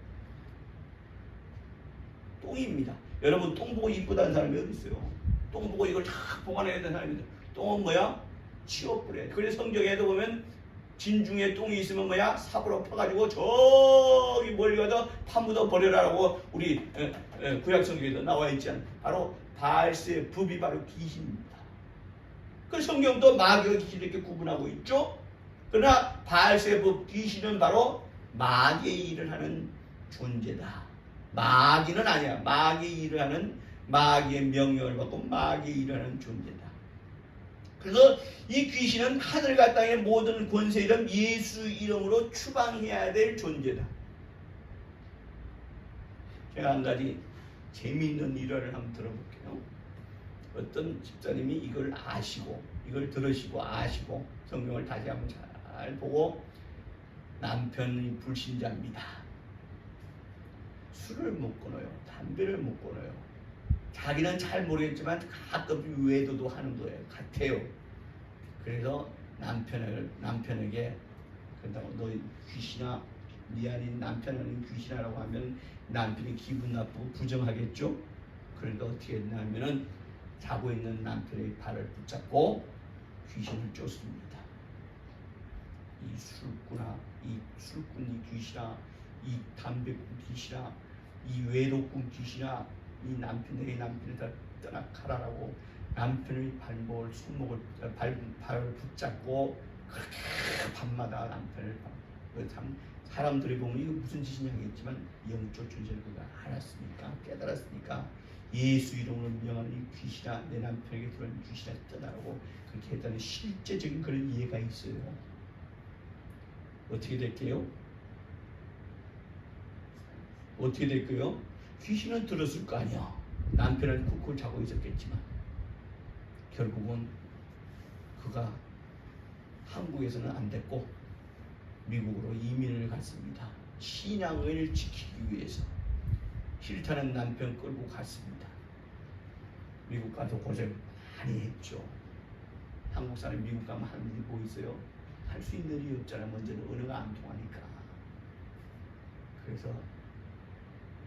S1: 똥입니다. 여러분 똥 보고 이쁘다는 사람이 어디 있어요? 똥 보고 이걸 다 보관해야 되는 사람이 있어요. 똥은 뭐야? 치워버려야 돼. 그래서 성경에도 보면 진중에 똥이 있으면 뭐야? 삽으로 파가지고 저기 멀리 가서 파묻어 버려라라고 우리 구약 성경에도 나와 있지 않나요? 바로 바알세불이 바로 귀신입니다. 그 성경도 마귀와 귀신 이렇게 구분하고 있죠. 그러나 바알세불 귀신은 바로 마귀의 일을 하는 존재다. 마귀는 아니야. 마귀의 일을 하는, 마귀의 명령을 받고 마귀의 일을 하는 존재다. 그래서 이 귀신은 하늘과 땅의 모든 권세 이름 예수 이름으로 추방해야 될 존재다. 제가 한 가지 재미있는 일화를 한번 들어볼게요. 어떤 집사님이 이걸 아시고, 이걸 들으시고 아시고 성경을 다시 한번 잘 보고, 남편이 불신자입니다. 술을 못 끊어요. 담배를 못 끊어요. 자기는 잘 모르겠지만 가끔 외도도 하는 거예요. 같아요. 그래서 남편에게 그런다고 너 귀신아, 네 아닌 남편은 귀신이라고 하면 남편이 기분 나쁘고 부정하겠죠. 그러니까 어떻게 했냐면은 자고 있는 남편의 발을 붙잡고 귀신을 쫓습니다. 이 술꾼아, 이 술꾼이 귀신아, 이 담배꾼 귀신아, 이 외도꾼 귀신아, 이 남편의 남편을 다 떠나가라라고 남편의 발목을, 손목을, 발을 붙잡고 그렇게 밤마다 남편을 참 사람들이 보면 이거 무슨 짓이냐 하겠지만 영적 존재를 그가 알았으니까, 깨달았으니까 예수 이름으로 명하는 이 귀신아, 내 남편에게 들어온 귀신아 떠나라고 그렇게 했다는 실제적인 그런 이해가 있어요. 어떻게 될게요? 어떻게 될까요? 귀신은 들었을 거 아니야. 남편은 쿡쿡 자고 있었겠지만 결국은 그가 한국에서는 안 됐고 미국으로 이민을 갔습니다. 신앙을 지키기 위해서 싫다는 남편 끌고 갔습니다. 미국 가서 고생 많이 했죠. 한국 사람이 미국 가면 하는 일이 뭐 있어요? 할 수 있는 일이 없잖아요. 먼저는 언어가 안 통하니까. 그래서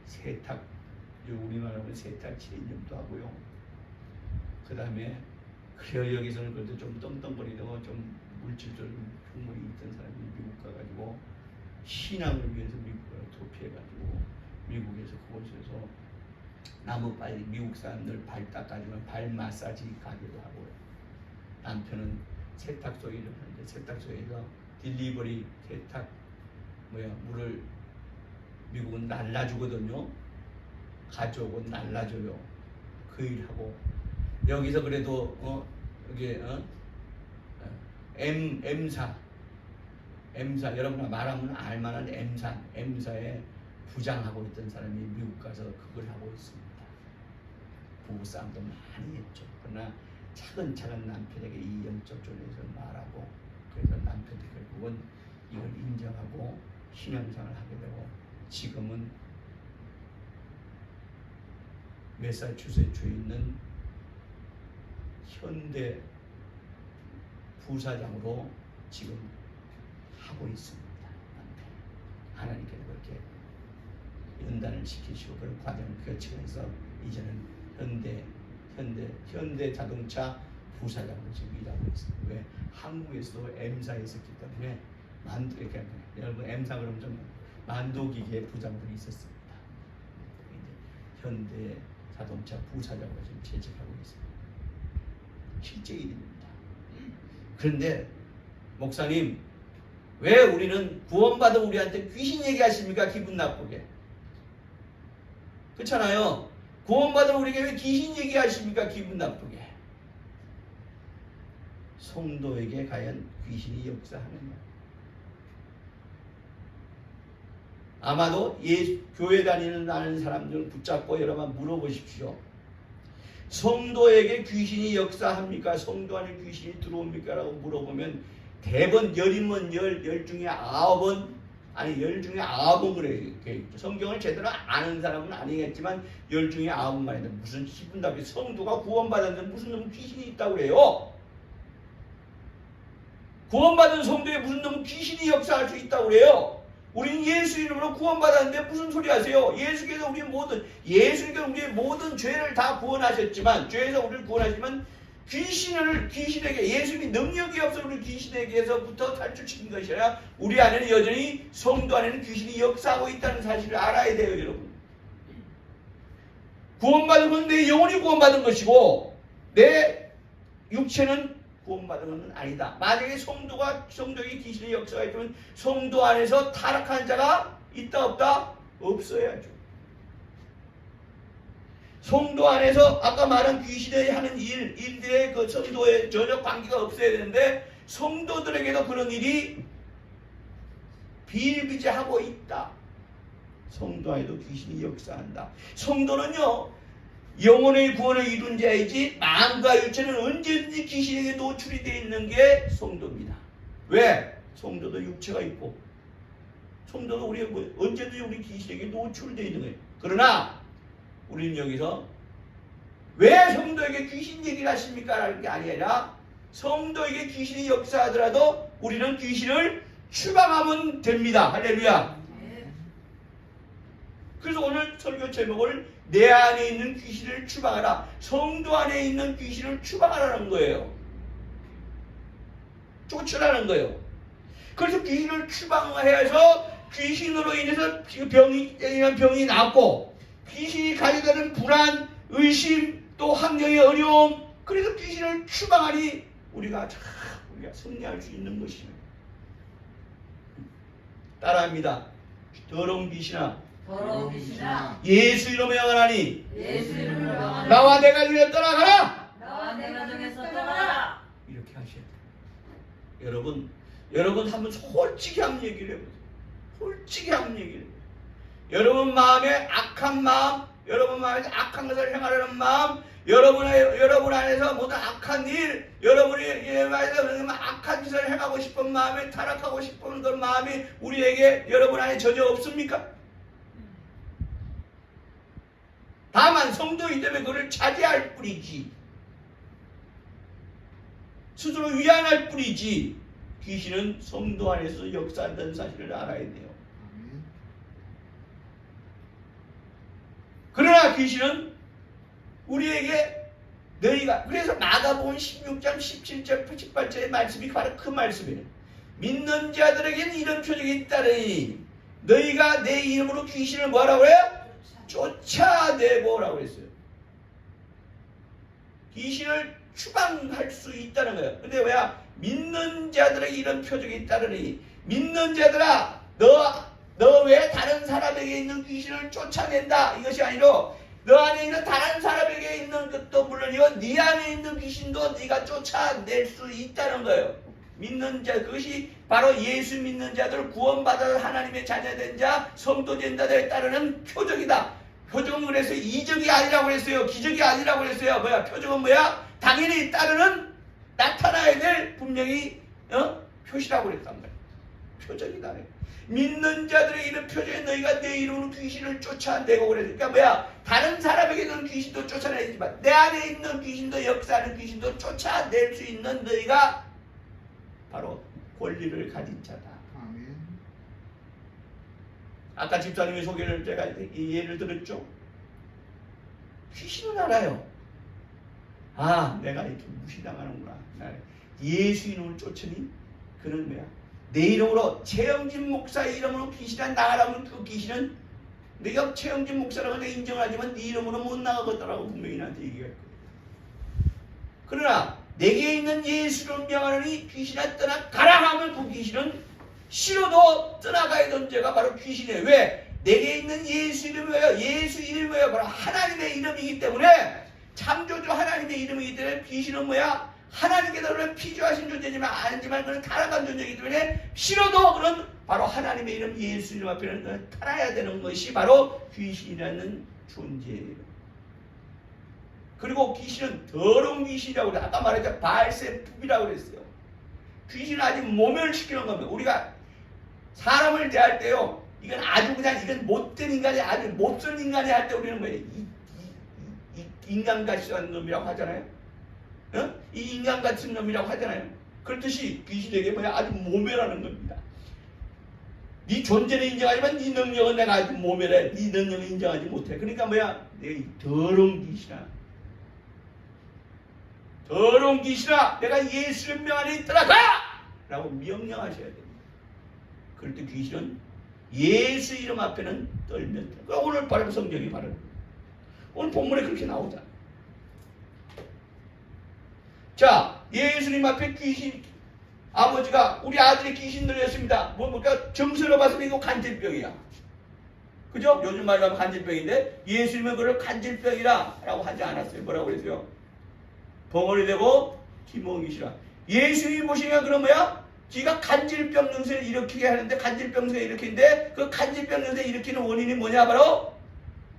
S1: 세탁, 우리말하면 세탁 7년도 하고요. 그 다음에 그래요, 여기서는 그래도 좀 떵떵거리다가 좀 물질적인 풍물이 있던 사람이 미국 가가지고 신앙을 위해서 미국을 도피해가지고 미국에서 그곳에서 나무빨 미국 사람들 발 닦아주면 발 마사지 가게도 하고요. 남편은 세탁소 일을 하는데 세탁소에서 딜리버리 세탁 물을 미국은 날라주거든요. 가져오고 날라줘요. 그 일하고 여기서 그래도 여기 M사 여러분 말하면 알만한 M사에 부장하고 있던 사람이 미국 가서 그걸 하고 있습니다. 부부싸움도 많이 했죠. 그러나 차근차근 남편에게 이 영적 존에서 말하고 그래서 남편이 결국은 이걸 인정하고 신앙생활을 하게 되고 지금은 매사추세츠에 있는 현대 부사장으로 지금 하고 있습니다. 하나님께서 그렇게 연단을 시키시고 그런 과정을 거치면서 이제는 현대 자동차 부사장으로 지금 일하고 있습니다. 왜? 한국에서도 M사에 있었기 때문에 여러분 M사 그러면 좀 만도기계 부장들이 있었습니다. 이제 현대 자동차 부사장으로 지금 재직하고 있습니다. 실제 일입니다. 그런데 목사님, 왜 우리는 구원받은 우리한테 귀신 얘기하십니까? 기분 나쁘게. 그렇잖아요. 구원받은 우리에게 왜 귀신 얘기하십니까? 기분 나쁘게. 성도에게 과연 귀신이 역사하느냐? 아마도 교회 다니는 사람들 붙잡고 여러분 물어보십시오. 성도에게 귀신이 역사합니까? 성도 안에 귀신이 들어옵니까? 라고 물어보면 대번 열이면 열 중에 9번 아니 10 중에 9은 그래. 성경을 제대로 아는 사람은 아니겠지만 10 중에 9은 말인데 무슨 기분 답이 성도가 구원받았는데 무슨 놈 귀신이 있다고 그래요. 구원받은 성도에 무슨 놈 귀신이 역사할 수 있다고 그래요. 우리는 예수 이름으로 구원받았는데 무슨 소리 하세요? 예수께서 우리의 모든 죄를 다 구원하셨지만, 죄에서 우리를 구원하시지만 귀신에게, 예수님이 능력이 없어 우리 귀신에게서부터 탈출시킨 것이 아니라 우리 안에는 여전히, 성도 안에는 귀신이 역사하고 있다는 사실을 알아야 돼요, 여러분. 구원받은 건 내 영혼이 구원받은 것이고 내 육체는 구원받은 것은 아니다. 만약에 성도에게 귀신의 역사가 있다면 성도 안에서 타락한 자가 있다 없다? 없어야죠. 성도 안에서 아까 말한 귀신이 하는 일들의 그 성도의 전혀 관계가 없어야 되는데 성도들에게도 그런 일이 비일비재하고 있다. 성도 안에도 귀신이 역사한다. 성도는요, 영혼의 구원을 이룬 자이지 마음과 육체는 언제든지 귀신에게 노출이 되어 있는 게 성도입니다. 왜? 성도도 육체가 있고 성도도 언제든지 우리 귀신에게 노출되어 있는 거예요. 그러나 우리는 여기서 왜 성도에게 귀신 얘기를 하십니까? 라는 게 아니라 성도에게 귀신이 역사하더라도 우리는 귀신을 추방하면 됩니다. 할렐루야. 그래서 오늘 설교 제목을 내 안에 있는 귀신을 추방하라. 성도 안에 있는 귀신을 추방하라는 거예요. 쫓으라는 거예요. 그래서 귀신을 추방해서 귀신으로 인해서 병이 낫고 귀신이 가져다는 불안, 의심, 또 환경의 어려움, 그래서 귀신을 추방하니 우리가 승리할 수 있는 것이에요. 따라합니다. 더러운 귀신아, 예수 이름으로 명하나니 나와 내 가정에서 떠나가라. 이렇게 하셔야 돼요. 여러분 한번 솔직히 한번 얘기를 해보세요. 솔직히 한번 얘기를 해보세요. 여러분 마음에 악한 마음, 여러분 마음에 악한 것을 행하려는 마음, 여러분 안에서 모든 악한 일, 여러분이 악한 짓을 행하고 싶은 마음에, 타락하고 싶은 그런 마음이 우리에게 여러분 안에 전혀 없습니까? 다만 성도이기 때문에 그걸 차지할 뿐이지, 스스로 위안할 뿐이지, 귀신은 성도 안에서 역사한다는 사실을 알아야 돼요. 그러나 귀신은 우리에게 너희가, 그래서 마가복음 16장 17절 18절의 말씀이 바로 그 말씀이에요. 믿는 자들에게는 이런 표적이 있다니 너희가 내 이름으로 귀신을 뭐라고 해요? 쫓아내보라고 했어요. 귀신을 추방할 수 있다는 거예요. 근데 왜? 믿는 자들에게 이런 표적이 있다니, 믿는 자들아, 너 왜 다른 사람에게 있는 귀신을 쫓아낸다, 이것이 아니라 너 안에 있는 다른 사람에게 있는 것도 물론이고 네 안에 있는 귀신도 네가 쫓아낼 수 있다는 거예요. 믿는 자, 그것이 바로 예수 믿는 자들, 구원받아 하나님의 자녀된 자, 성도된 자들에 따르는 표적이다. 표적은 그래서 이적이 아니라고 그랬어요. 기적이 아니라고 그랬어요. 뭐야? 표적은 뭐야? 당연히 따르는, 나타나야 될 분명히 표시라고 그랬단 말이에요. 표적이다. 믿는 자들의 이런 표적에 너희가 내 이름으로 귀신을 쫓아내고 그러니까 뭐야? 다른 사람에게 있는 귀신도 쫓아내지만 내 안에 있는 귀신도, 역사하는 귀신도 쫓아낼 수 있는 너희가 바로 권리를 가진 자다. 아멘. 아까 집사님의 소개를 제가 이 예를 들었죠. 귀신은 알아요. 아, 내가 이렇게 무시당하는구나. 예수 이름을 쫓으니 그는 뭐야? 내 이름으로, 최영진 목사의 이름으로 귀신이 나가라면 그 귀신은 내가 최영진 목사라고 내가 인정을 하지만 네 이름으로 못 나가겠다라고 분명히 나한테 얘기할 거예요. 그러나 내게 있는 예수를 명하느니 귀신아 떠나가라 하면 그 귀신은 싫어도 떠나가야 되는 죄가 바로 귀신이에요. 왜? 내게 있는 예수 이름이 뭐예요? 예수 이름이 뭐예요? 바로 하나님의 이름이기 때문에, 창조주 하나님의 이름이기 때문에 귀신은 뭐야? 하나님께서 피조하신 존재지만 아니지만 그는 타락한 존재이기 때문에 싫어도 그는 바로 하나님의 이름 예수 이름 앞에는 타나야 되는 것이 바로 귀신이라는 존재예요. 그리고 귀신은 더러운 귀신이라고 그래요. 아까 말했죠. 바알세풀이라고 그랬어요. 귀신은 아직 모멸시키는 겁니다. 우리가 사람을 대할 때요, 이건 아주 그냥 이건 못된 인간이 아주 못된 인간이 할 때 우리는 뭐예요? 이 인간 같은 놈이라고 하잖아요. 어? 이 인간 같은 놈이라고 하잖아요. 그렇듯이 귀신에게 뭐야? 아주 모멸하는 겁니다. 네 존재는 인정하지만 네 능력은 내가 아주 모멸해. 네 능력을 인정하지 못해. 그러니까 뭐야? 내 더러운 귀신아, 더러운 귀신아, 내가 예수의 명 안에 들어가! 라고 명령하셔야 됩니다. 그럴 때 귀신은 예수 이름 앞에는 떨면 돼. 오늘 바로 성경이 바로 오늘 본문에 그렇게 나오잖아. 자, 예수님 앞에 귀신, 아버지가 우리 아들이 귀신 들렸습니다. 그러니까 정서로 봐서 이거 간질병이야. 그죠? 요즘 말로 하면 간질병인데 예수님은 그걸 간질병이라 라고 하지 않았어요. 뭐라고 그랬어요? 벙어리 되고 기몽이시라. 예수님이 보시면 그런 뭐야? 지가 간질병 증세를 일으키게 하는데, 간질병 증세 일으키는데 그 간질병 증세 일으키는 원인이 뭐냐? 바로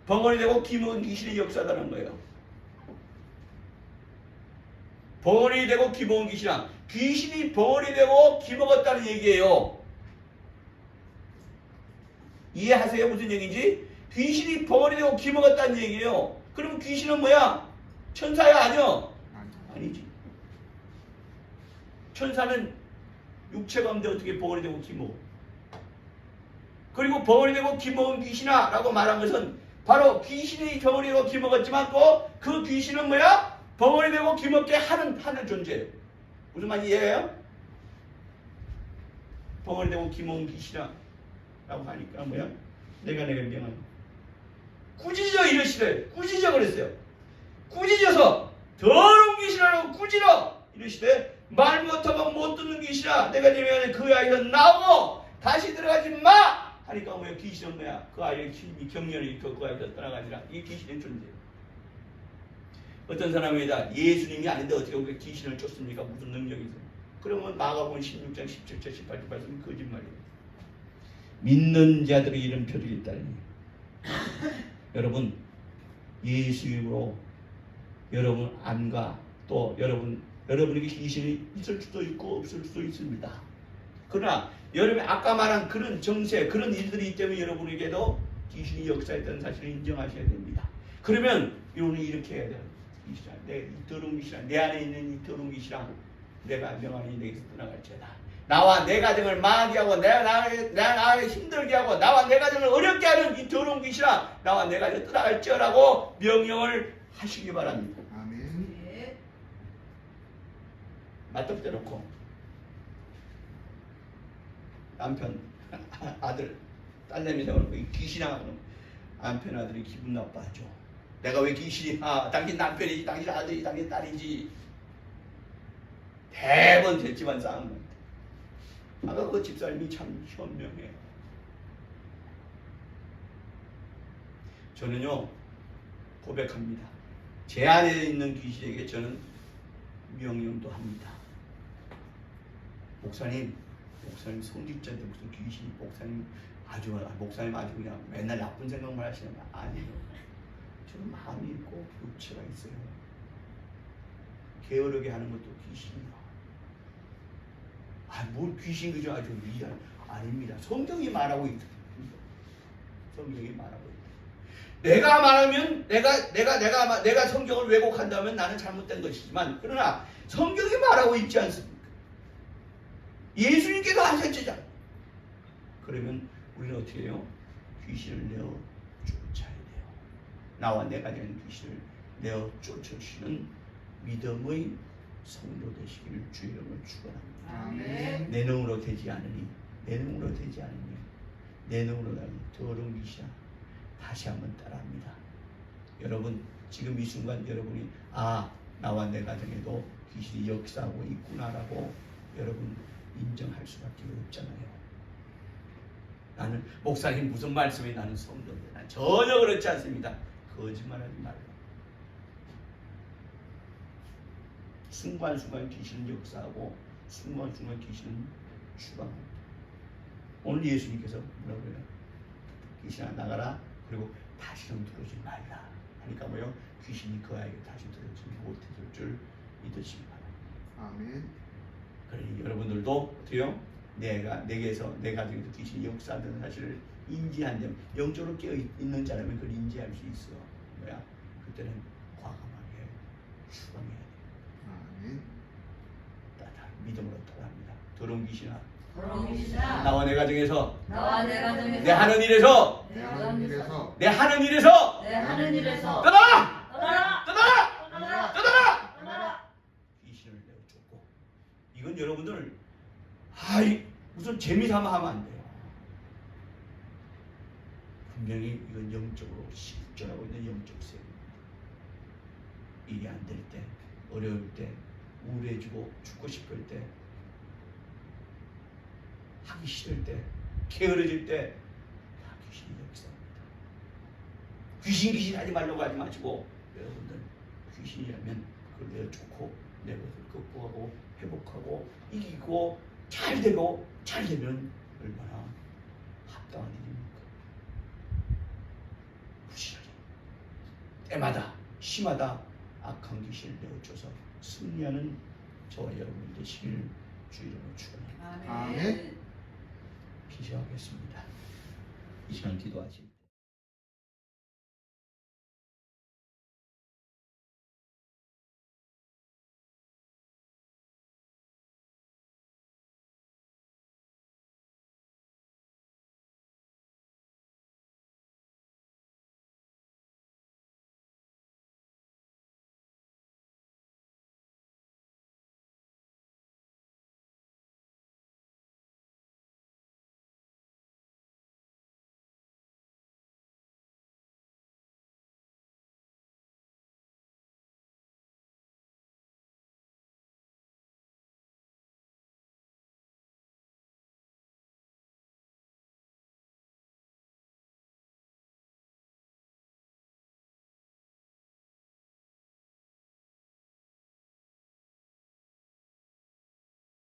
S1: 벙어리 되고 기몽 귀신의 역사다는 거예요. 벙어리 되고 기먹은 귀신아, 귀신이 벙어리 되고 기먹었다는 얘기예요. 이해하세요? 무슨 얘기인지? 귀신이 벙어리 되고 기먹었다는 얘기예요. 그럼 귀신은 뭐야? 천사야? 아니요? 아니지. 천사는 육체가 없는데 어떻게 벙어리 되고 기먹어? 그리고 벙어리 되고 기먹은 귀신아 라고 말한 것은 바로 귀신이 벙어리 되고 기먹었지만 또 그 귀신은 뭐야? 벙어리 되고 기먹게 하는 존재예요. 무슨 말인지 이해해요? 벙어리 되고 기먹은 귀신아 라고 하니까 뭐야? 내가 명하니 꾸짖어 이러시래. 꾸짖어 그랬어요. 꾸짖어서 더러운 귀신이라고 꾸짖어 이러시되, 말 못하고 못 듣는 귀신아, 내가 네 명하니 그 아이에서 나오고 다시 들어가지 마 하니까 뭐야? 귀신은 뭐야? 그 아이의 경련을 일으켜 그 아이에서 떠나가니라. 이게 귀신의 존재예요. 어떤 사람이다 예수님이 아닌데 어떻게 우리가 귀신을 쫓습니까? 무슨 능력이 있어요? 그러면 마가복음 16장 17절 18절 말씀은 거짓말이에요. 믿는 자들의 이런 표적이 있다니. 여러분, 예수 이름으로 여러분 안과 또 여러분에게 귀신이 있을 수도 있고 없을 수도 있습니다. 그러나 여러분이 아까 말한 그런 정세, 그런 일들이 있기 때문에 여러분에게도 귀신이 역사했다는 사실을 인정하셔야 됩니다. 그러면 여러분이 이렇게 해야 돼요. 내 더러운 귀신아, 내 안에 있는 이 더러운 귀신아, 내가 명하니 내게서 떠나갈지어다. 나와 내 가정을 망하게 하고 나를 힘들게 하고 나와 내 가정을 어렵게 하는 이 더러운 귀신아, 나와 내 가정을 떠나갈지어라고 명령을 하시기 바랍니다.
S3: 아멘.
S1: 맞닥뜨려 놓고 남편, 아들, 딸내미 세워놓고 이 귀신아 그러면 남편 아들이 기분 나빠하죠. 내가 왜 귀신이 당신 남편이지, 당신 아들이, 당신 딸이지. 대번 됐지만 싸움은. 아까 그 집사님이 참 현명해요. 저는요 고백합니다. 제 안에 있는 귀신에게 저는 명령도 합니다. 목사님 성직자인데 무슨 귀신이, 목사님 아주 그냥 맨날 나쁜 생각만 하시는 거 아니에요. 저는 마음이 있고 육체가 있어요. 게으르게 하는 것도 귀신이야. 뭘 귀신 그저 아주 위한 아닙니다. 성경이 말하고 있다. 성경이 말하고 있다. 내가 말하면 내가 성경을 왜곡한다면 나는 잘못된 것이지만, 그러나 성경이 말하고 있지 않습니까? 예수님께서 하셨잖아요. 그러면 우리는 어떻게 해요? 귀신을 내어 쫓아야 돼요. 나와 내 가정의 귀신을 내어 쫓으시는 믿음의 성도 되시기를 주 이름으로 축원합니다.
S3: 아멘.
S1: 내 능으로 되지 않으니, 내 능으로 되지 않으니, 내 능으로 나니 더러운 귀신아, 다시 한번 따라합니다. 여러분, 지금 이 순간 여러분이 나와 내 가정에도 귀신이 역사하고 있구나라고 여러분 인정할 수밖에 없잖아요. 나는 목사님 무슨 말씀이, 나는 성도인데. 난 전혀 그렇지 않습니다. 거짓말하지 말고. 순간순간 귀신은 역사하고 순간순간 귀신은 추방합니다. 오늘 예수님께서 뭐라고 그래요? 귀신아 나가라. 그리고 다시는 들어오지 말라. 하니까 뭐요? 귀신이 그 아이에게 다시 들어오지 못해줄 줄 믿으시기 바랍니다.
S3: 아멘.
S1: 그러니 여러분들도 어때요? 내게서 내 가정에서 귀신이 역사하는 사실을 인지한다면 영적으로 깨어 있는 자라면 그걸 인지할 수 있어. 뭐야? 그때는 과감하게 추방해야 돼.
S4: 아멘.
S1: 따다 믿음으로 통합니다. 더러운 귀신아,
S2: 더러운 귀신아
S1: 나와 내 가정에서
S2: 나와 내 가정에서
S1: 내 하는 일에서
S4: 내 하는 일에서
S1: 내 하는 일에서
S2: 내 하는 일에서
S1: 떠나라!
S2: 떠나라
S1: 떠나라!
S2: 떠나라
S1: 떠나라!
S2: 떠나라
S1: 귀신을 내어쫓고. 이건 여러분들 무슨 재미삼아 하면 안 돼요. 분명히 이건 영적으로 실존하고 있는 영적 세계입니다. 일이 안 될 때, 어려울 때, 우울해지고 죽고 싶을 때, 하기 싫을 때, 게으러질 때 다 귀신이 역사합니다. 귀신 하지 말라고 하지 마시고 여러분들 귀신이라면 그걸 내어쫓고 내 것을 극복하고 회복하고 이기고 잘 되고 잘 되면 얼마나 합당한 일입니까? 부실하게 때마다 시마다 악한 귀신을 내어쫓아서 승리하는 저와 여러분이 되시길 주 이름으로 축원합니다.
S4: 아멘.
S1: 기도하겠습니다. 이 시간 기도하십니다.